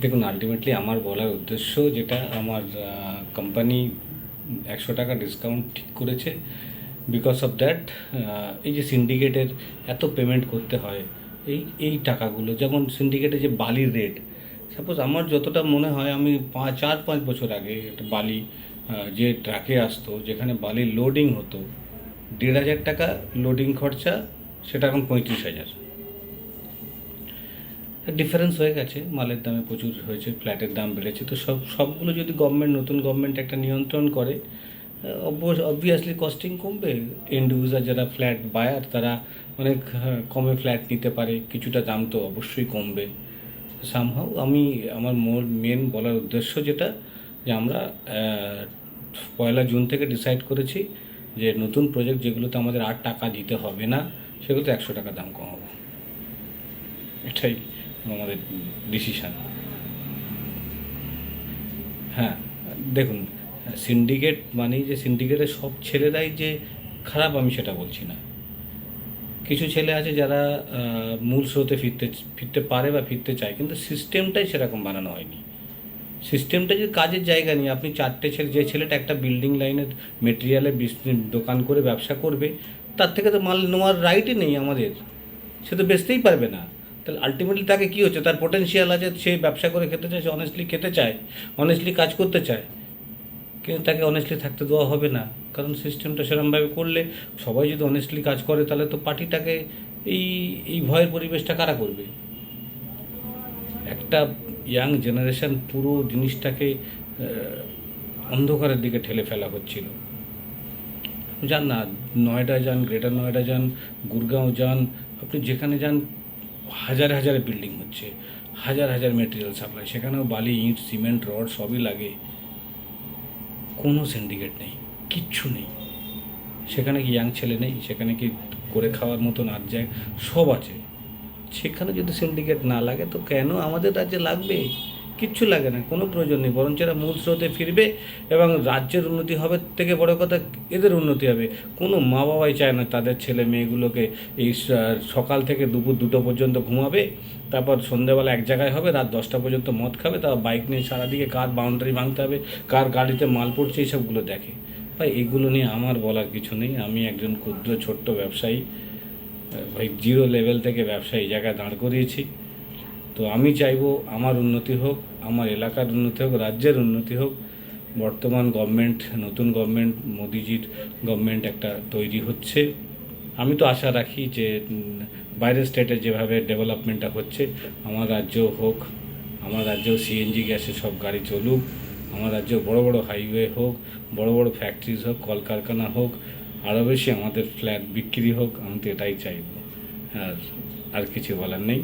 দেখুন, আলটিমেটলি আমার বলার উদ্দেশ্য যেটা, আমার কোম্পানি 100 টাকা ডিসকাউন্ট ঠিক করেছে। বিকজ অফ দ্যাট, এই যে সিন্ডিকেটের এত পেমেন্ট করতে হয়, এই টাকাগুলো, যেমন সিন্ডিকেটে যে বালির রেট, সাপোজ আমার যতটা মনে হয়, আমি 4-5 বছর আগে একটা বালি যে ট্রাকে আসতো, যেখানে বালির লোডিং হতো, 1,500 টাকা লোডিং খরচা, সেটা এখন 35,000। ডিফারেন্স হয়ে গেছে, মালের দামে প্রচুর হয়েছে, ফ্ল্যাটের দাম বেড়েছে। তো সবগুলো যদি নতুন গভর্নমেন্ট একটা নিয়ন্ত্রণ করে, অবভিয়াসলি কস্টিং কমবে। এন্ড ইউজার যারা ফ্ল্যাট বায়ার, তারা অনেক কমে ফ্ল্যাট নিতে পারে, কিছুটা দাম তো অবশ্যই কমবে। সামহাউ আমার মেন বলার উদ্দেশ্য যেটা, যে আমরা 1 জুন থেকে ডিসাইড করেছি যে নতুন প্রজেক্ট যেগুলোতে আমাদের 8 টাকা দিতে হবে না, সেগুলোতে 100 টাকা দাম কমাবো। এটাই আমাদের ডিসিশান। হ্যাঁ, দেখুন, সিন্ডিকেট মানেই যে সিন্ডিকেটের সব ছেলেরাই যে খারাপ, আমি সেটা বলছি না। কিছু ছেলে আছে যারা মূল স্রোতে ফিরতে পারে বা ফিরতে চায়, কিন্তু সিস্টেমটাই সেরকম বানানো হয়নি। সিস্টেমটা যে কাজের জায়গা নিয়ে, আপনি 4টে ছেলে, যে ছেলেটা একটা বিল্ডিং লাইনের মেটেরিয়ালের দোকান করে ব্যবসা করবে, তার থেকে তো মাল নেওয়ার রাইটই নেই আমাদের। সে তো বেচতেই পারবে না। তাহলে আলটিমেটলি তাকে কী হচ্ছে, তার পোটেনশিয়াল আছে, সে ব্যবসা করে খেতে চায়, সে অনেস্টলি খেতে চায়, অনেস্টলি কাজ করতে চায়, কিন্তু তাকে অনেস্টলি থাকতে দেওয়া হবে না। কারণ সিস্টেমটা সেরকমভাবে করলে, সবাই যদি অনেস্টলি কাজ করে, তাহলে তো পার্টিটাকে এই এই ভয়ের পরিবেশটা কারা করবে? একটা ইয়াং জেনারেশন পুরো জিনিসটাকে অন্ধকারের দিকে ঠেলে ফেলা হচ্ছিল। যান না, নয়ডা যান, গ্রেটার নয়ডা যান, গুরগাঁও যান, আপনি যেখানে যান, হাজারে হাজারে বিল্ডিং হচ্ছে, হাজার হাজার মেটেরিয়াল সাপ্লাই, সেখানেও বালি, ইট, সিমেন্ট, রড সবই লাগে। কোনো সিন্ডিকেট নেই, কিচ্ছু নেই। সেখানে কি ইয়াং ছেলে নেই? সেখানে কি করে খাওয়ার মতন আর যায়? সব আছে। সেখানে যদি সিন্ডিকেট না লাগে, তো কেন আমাদের রাজ্যে লাগবে? কিচ্ছু লাগে না, কোনো প্রয়োজন নেই। বরঞ্চ এরা মূল স্রোতে ফিরবে এবং রাজ্যের উন্নতি হবে, থেকে বড় কথা এদের উন্নতি হবে। কোনো মা বাবাই চায় না তাদের ছেলে মেয়েগুলোকে এই সকাল থেকে দুপুর 2টো পর্যন্ত ঘুমাবে, তারপর সন্ধ্যেবেলা এক জায়গায় হবে, রাত 10টা পর্যন্ত মদ খাবে, তারপর বাইক নিয়ে সারাদিকে কার বাউন্ডারি ভাঙতে হবে, কার গাড়িতে মাল পড়ছে, এইসবগুলো দেখে। ভাই, এগুলো নিয়ে আমার বলার কিছু নেই। আমি একজন ক্ষুদ্র ছোট্ট ব্যবসায়ী, ভাই, জিরো লেভেল থেকে ব্যবসা এই জায়গায় দাঁড় করিয়েছি। তো আমি চাইবো আমার উন্নতি হোক, আমার এলাকার উন্নতি হোক, রাজ্যের উন্নতি হোক। বর্তমান গভর্নমেন্ট, নতুন গভর্নমেন্ট, মোদিজির গভর্নমেন্ট একটা তৈরি হচ্ছে। আমি তো আশা রাখি যে বাইরের স্টেটে যেভাবে ডেভেলপমেন্টটা হচ্ছে, আমার রাজ্যেও হোক, আমার রাজ্যেও সিএনজি গ্যাসে সব গাড়ি চলুক, আমার রাজ্যেও বড় বড় হাইওয়ে হোক, বড় বড় ফ্যাক্টরিজ হোক, কলকারখানা হোক, আরও বেশি আমাদের ফ্ল্যাট বিক্রি হোক। আমি তো এটাই চাইব। আর আর কিছু বলার নেই।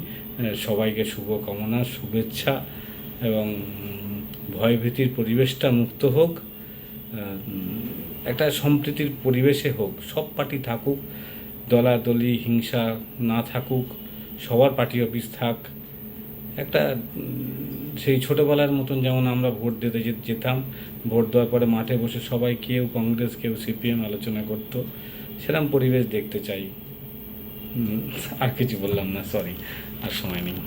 সবাইকে শুভকামনা, শুভেচ্ছা, এবং ভয়ভীতির পরিবেশটা মুক্ত হোক, একটা সম্প্রীতির পরিবেশে হোক, সব পার্টি থাকুক, দলাদলি হিংসা না থাকুক, সবার পার্টি অফিস থাক। একটা সেই ছোটোবেলার মতন, যেমন আমরা ভোট দিতে যেতাম, ভোট দেওয়ার পরে মাঠে বসে সবাই, কেউ কংগ্রেস, কেউ সিপিএম আলোচনা করতো, সেরকম পরিবেশ দেখতে চাই। আর কিছু বললাম না, সরি, আর সময় নেই।